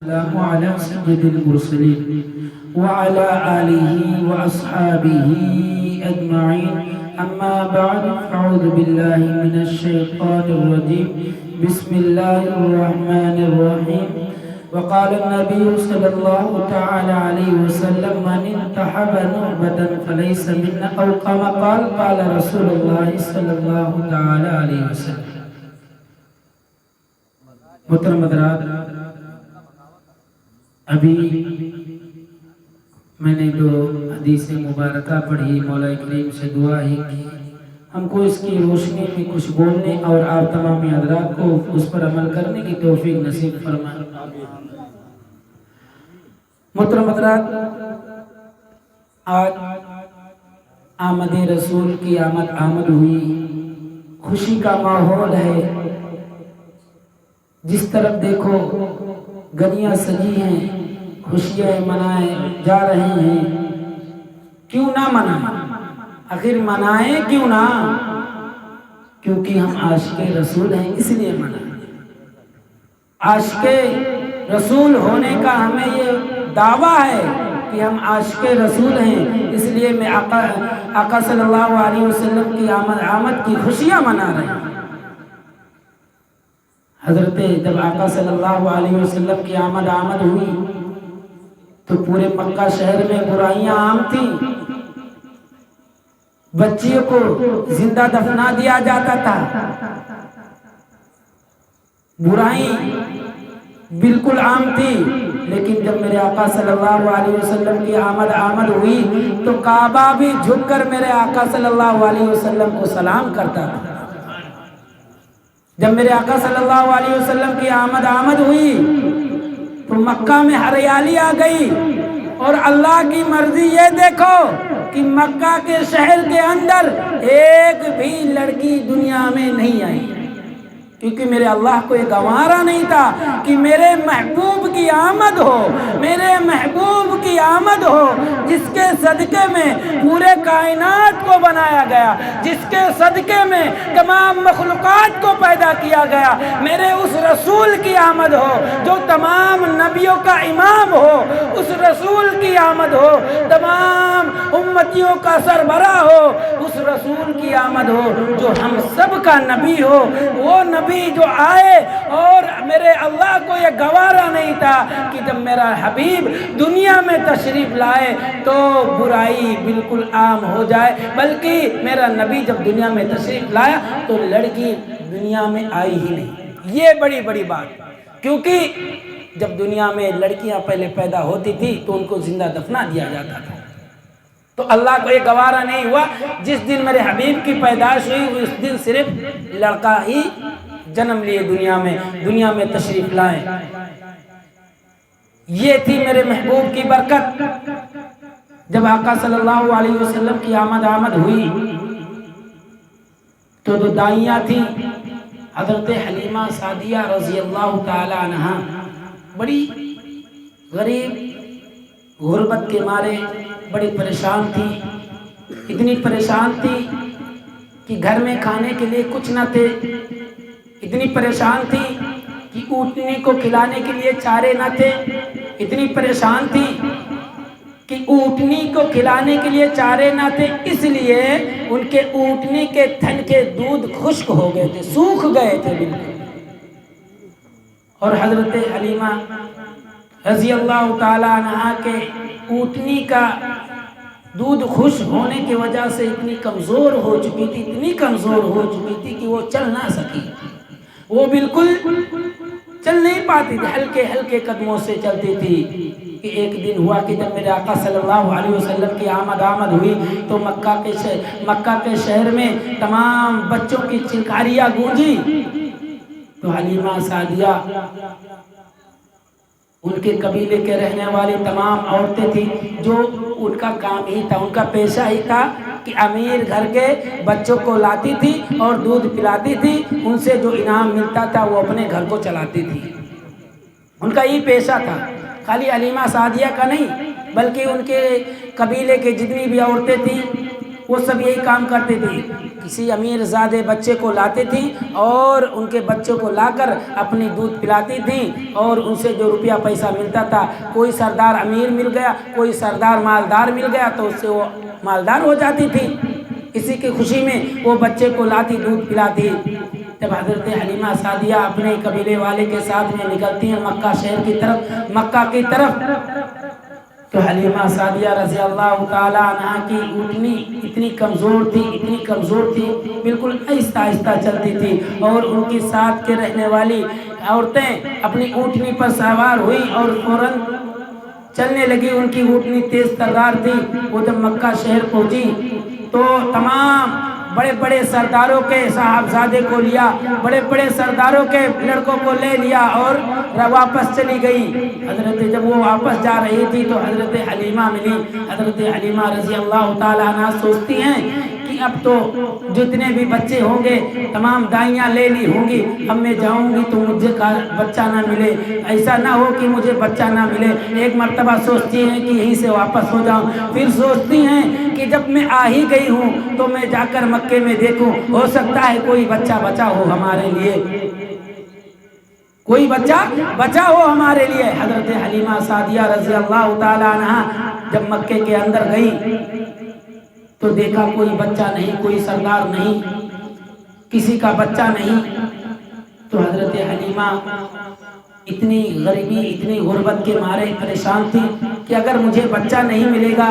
السلام على سيد المرسلين وعلى آله وأصحابه أجمعين أما بعد فأعوذ بالله من الشيطان الرجيم بسم الله الرحمن الرحيم وقال النبي صلى الله تعالى عليه وسلم من انتحب نعبة فليس منا أو كما قال رسول الله صلى الله تعالى عليه وسلم. محترم حضرات، ابھی میں نے جو حدیث مبارکہ پڑھی، مولا کریم سے دعا ہی کی ہم کو اس کی روشنی میں کچھ بولنے اور آپ تمام حضرات کو اس پر عمل کرنے کی توفیق نصیب فرمائے. محترم حضرات، آج آمد رسول کی آمد ہوئی، خوشی کا ماحول ہے. جس طرف دیکھو گلیاں سجی ہیں، خوشیاں منائے جا رہے ہیں. کیوں نہ منائیں؟ آخر منائیں کیوں نہ؟ کیونکہ ہم عاشق رسول ہیں، اس لیے منائیں. عاشق رسول ہونے کا ہمیں یہ دعویٰ ہے کہ ہم عاشق رسول ہیں، اس لیے میں آقا صلی اللہ علیہ وسلم کی آمد کی خوشیاں منا رہے ہیں. حضرت جب آقا صلی اللہ علیہ وسلم کی آمد ہوئی تو پورے مکہ شہر میں برائیاں عام تھیں. بچیوں کو زندہ دفنا دیا جاتا تھا. برائی بالکل عام تھی. لیکن جب میرے آقا صلی اللہ علیہ وسلم کی آمد ہوئی تو کعبہ بھی جھک کر میرے آقا صلی اللہ علیہ وسلم کو سلام کرتا تھا. جب میرے آقا صلی اللہ علیہ وسلم کی آمد ہوئی تو مکہ میں ہریالی آ گئی. اور اللہ کی مرضی یہ دیکھو کہ مکہ کے شہر کے اندر ایک بھی لڑکی دنیا میں نہیں آئی، کیونکہ میرے اللہ کو یہ گوارا نہیں تھا کہ میرے محبوب کی آمد ہو، میرے محبوب کی آمد ہو جس کے صدقے میں پورے کائنات کو بنایا گیا، جس کے صدقے میں تمام مخلوقات کو پیدا کیا گیا. میرے اس رسول کی آمد ہو جو تمام نبیوں کا امام ہو، اس رسول کی آمد ہو تمام امتیوں کا سربراہ ہو، اس رسول کی آمد ہو جو ہم سب کا نبی ہو. وہ نبی جو آئے اور میرے اللہ کو یہ گوارا نہیں تھا کہ جب میرا حبیب دنیا میں تشریف لائے تو برائی بالکل عام ہو جائے، بلکہ میرا نبی جب دنیا میں تشریف لایا تو لڑکی دنیا میں آئی ہی نہیں. یہ بڑی بات، کیونکہ جب دنیا میں لڑکیاں پہلے پیدا ہوتی تھی تو ان کو زندہ دفنا دیا جاتا تھا. تو اللہ کو یہ گوارا نہیں ہوا. جس دن میرے حبیب کی پیدائش ہوئی اس دن صرف لڑکا ہی جنم لیے، دنیا میں تشریف لائے. یہ تھی میرے محبوب کی برکت. جب آقا صلی اللہ علیہ وسلم کی آمد ہوئی تو دو دائیاں تھیں. حضرت حلیمہ سعدیہ رضی اللہ تعالی عنہا بڑی غریب، غربت کے مارے بڑی پریشان تھی. اتنی پریشان تھی کہ گھر میں کھانے کے لیے کچھ نہ تھے. اتنی پریشان تھی کہ اونٹنی کو کھلانے کے لیے چارے نہ تھے. اتنی پریشان تھی کہ اونٹنی کو کھلانے کے لیے چارے نہ تھے، اس لیے ان کے اونٹنی کے تھن کے دودھ خشک ہو گئے تھے، سوکھ گئے تھے بالکل. اور حضرت حلیمہ رضی اللہ تعالی عنہا کے اونٹنی کا دودھ خشک ہونے کی وجہ سے اتنی کمزور ہو چکی تھی، اتنی کمزور ہو چکی تھی کہ وہ چل نہ سکی. وہ بالکل چل نہیں پاتی تھی، ہلکے قدموں سے چلتی تھی. کہ ایک دن ہوا کہ جب میرے آقا صلی اللہ علیہ وسلم کی آمد ہوئی تو مکہ کے شہر میں تمام بچوں کی چنکاریاں گونجی. تو حلیمہ سعدیہ ان کے قبیلے کے رہنے والی تمام عورتیں تھیں جو ان کا کام ہی تھا، ان کا پیشہ ہی تھا کہ امیر گھر کے بچوں کو لاتی تھی اور دودھ پلاتی تھی. ان سے جو انعام ملتا تھا وہ اپنے گھر کو چلاتی تھی. ان کا یہ پیشہ تھا. خالی حلیمہ سعدیہ کا نہیں بلکہ ان کے قبیلے کے جتنی بھی عورتیں تھیں وہ سب یہی کام کرتے تھے. کسی امیر زادے بچے کو لاتے تھیں اور ان کے بچوں کو لا کر اپنی دودھ پلاتی تھیں اور ان سے جو روپیہ پیسہ ملتا تھا، کوئی سردار امیر مل گیا، کوئی سردار مالدار مل گیا تو اس سے وہ مالدار ہو جاتی تھی. اسی کی خوشی میں وہ بچے کو لاتی، دودھ پلاتی. جب حضرت حلیمہ سعدیہ اپنے قبیلے والے کے ساتھ میں نکلتی ہیں مکہ شہر کی طرف، مکہ کی طرف، تو حلیمہ سعدیہ رضی اللہ تعالیٰ عنہ کی اونٹنی اتنی کمزور تھی، اتنی کمزور تھی، بالکل آہستہ آہستہ چلتی تھی. اور ان کی ساتھ کے رہنے والی عورتیں اپنی اونٹنی پر سوار ہوئی اور فوراً چلنے لگی. ان کی اونٹنی تیز ترار تھی. وہ جب مکہ شہر پہنچی تو تمام بڑے بڑے سرداروں کے صاحبزادے کو لیا، بڑے بڑے سرداروں کے لڑکوں کو لے لیا اور واپس چلی گئی. حضرت جب وہ واپس جا رہی تھی تو حضرت حلیمہ ملی. حضرت حلیمہ رضی اللہ تعالیٰ عنہ سوچتی ہیں کہ اب تو جتنے بھی بچے ہوں گے تمام دائیاں لے لی ہوں گی، اب میں جاؤں گی تو مجھے بچہ نہ ملے، ایسا نہ ہو کہ مجھے بچہ نہ ملے. ایک مرتبہ سوچتی ہیں کہ یہیں سے واپس ہو جاؤں، پھر سوچتی ہیں کہ جب میں آ ہی گئی ہوں تو میں جا کر مکے میں دیکھوں، ہو سکتا ہے کوئی بچہ بچا ہو ہمارے لیے، کوئی بچہ بچا ہو ہمارے لیے. حضرت حلیمہ سعدیہ رضی اللہ تعالیٰ عنہ جب مکے کے اندر گئی تو دیکھا کوئی بچہ نہیں، کوئی سردار نہیں، کسی کا بچہ نہیں. تو حضرت حلیمہ اتنی غریبی، اتنی غربت کے مارے پریشان تھی کہ اگر مجھے بچہ نہیں ملے گا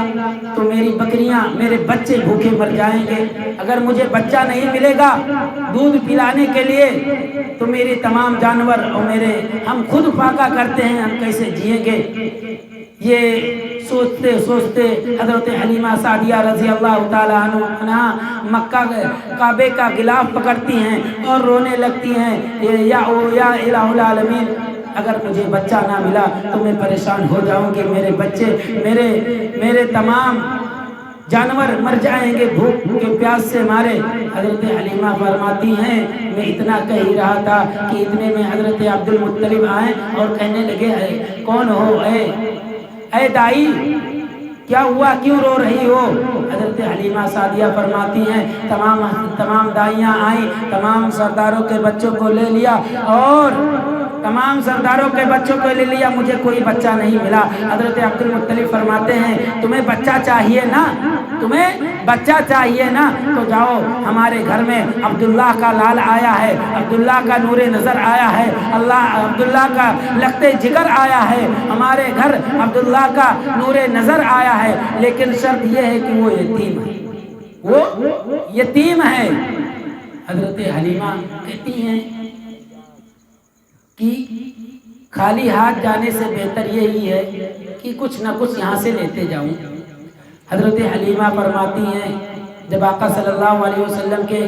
تو میری بکریاں، میرے بچے بھوکے مر جائیں گے. اگر مجھے بچہ نہیں ملے گا دودھ پلانے کے لیے تو میرے تمام جانور اور ہم خود فاقہ کرتے ہیں، ہم کیسے جئیں گے. یہ سوچتے سوچتے حضرت حلیمہ سعدیہ رضی اللہ تعالیٰ عنہ مکہ کعبے کا غلاف پکڑتی ہیں اور رونے لگتی ہیں، یا الہ العالمین، اگر مجھے بچہ نہ ملا تو میں پریشان ہو جاؤں گی، میرے بچے، میرے تمام جانور مر جائیں گے بھوک کے پیاس سے مارے. حضرت حلیمہ فرماتی ہیں میں اتنا کہہ ہی رہا تھا کہ اتنے میں حضرت عبد المطلب آئے اور کہنے لگے کون ہو اے دائی، کیا ہوا، کیوں رو رہی ہو؟ حضرت حلیمہ سعدیہ فرماتی ہیں تمام دائیاں آئیں، تمام سرداروں کے بچوں کو لے لیا اور تمام سرداروں کے بچوں کو لے لیا، مجھے کوئی بچہ نہیں ملا. حضرت عبد المطلب فرماتے ہیں تمہیں بچہ چاہیے نا، تمہیں بچہ چاہیے نا، تو جاؤ ہمارے گھر میں عبداللہ کا لال آیا ہے، عبداللہ کا نور نظر آیا ہے، عبداللہ کا لخت جگر آیا ہے، ہمارے گھر عبداللہ کا نور نظر آیا ہے، لیکن شرط یہ ہے کہ وہ یتیم ہے، وہ یتیم ہے. حضرت حلیمہ کہتی ہیں کہ خالی ہاتھ جانے سے بہتر یہی ہے کہ کچھ نہ کچھ یہاں سے لیتے جاؤں. حضرت حلیمہ فرماتی ہیں جب آقا صلی اللہ علیہ وسلم کے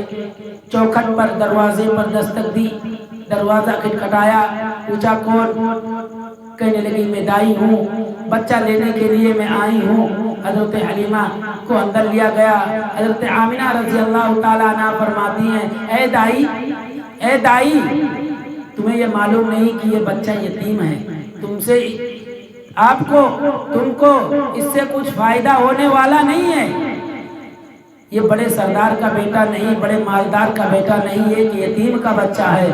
چوکھٹ پر دروازے پر دستک دی، دروازہ کھٹکھٹایا، پوچھا کون؟ کہنے لگی میں دائی ہوں، بچہ لینے کے لیے میں آئی ہوں. حضرت حلیمہ کو اندر لیا گیا. حضرت آمنہ رضی اللہ تعالیٰ عنہ فرماتی ہیں اے دائی تمہیں یہ معلوم نہیں کہ یہ بچہ یتیم ہے، تم کو اس سے کچھ فائدہ ہونے والا نہیں ہے، یہ بڑے سردار کا بیٹا نہیں، بڑے مالدار کا بیٹا نہیں، یہ یتیم کا بچہ ہے.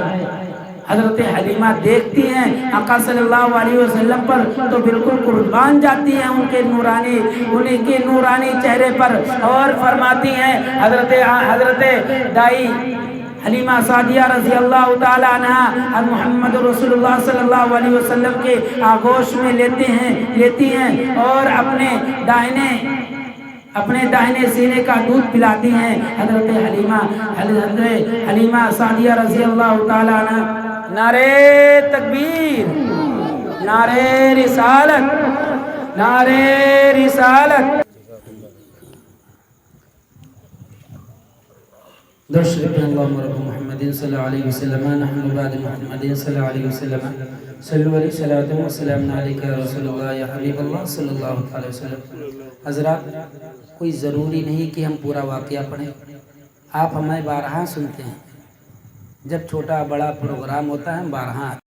حضرت حلیمہ دیکھتی ہیں آقا صلی اللہ علیہ وسلم پر تو بالکل قربان جاتی ہیں ان کے نورانی چہرے پر اور فرماتی ہیں حضرت دائی حلیمہ سعدیہ رضی اللہ تعالیٰ عنہ محمد رسول اللہ صلی اللہ علیہ وسلم کے آغوش میں لیتی ہیں اور اپنے داہنے سینے کا دودھ پلاتی ہیں. حضرت حلیمہ سعدیہ رضی اللہ تعالیٰ عنہ نعرے تکبیر، نعرے رسالت، نعرے رسالت. درشد اللهم رب محمد صلی اللہ علیہ وسلم نحن بعد محمد صلی اللہ علیہ وسلم صلو علیہ صلاۃ و سلام علیک یا رسول اللہ یا حبیب اللہ صلی اللہ علیہ وسلم. حضرات کوئی ضروری نہیں کہ ہم پورا واقعہ پڑھیں، آپ ہمیں بارہا سنتے ہیں، جب چھوٹا بڑا پروگرام ہوتا ہے ہم بارہا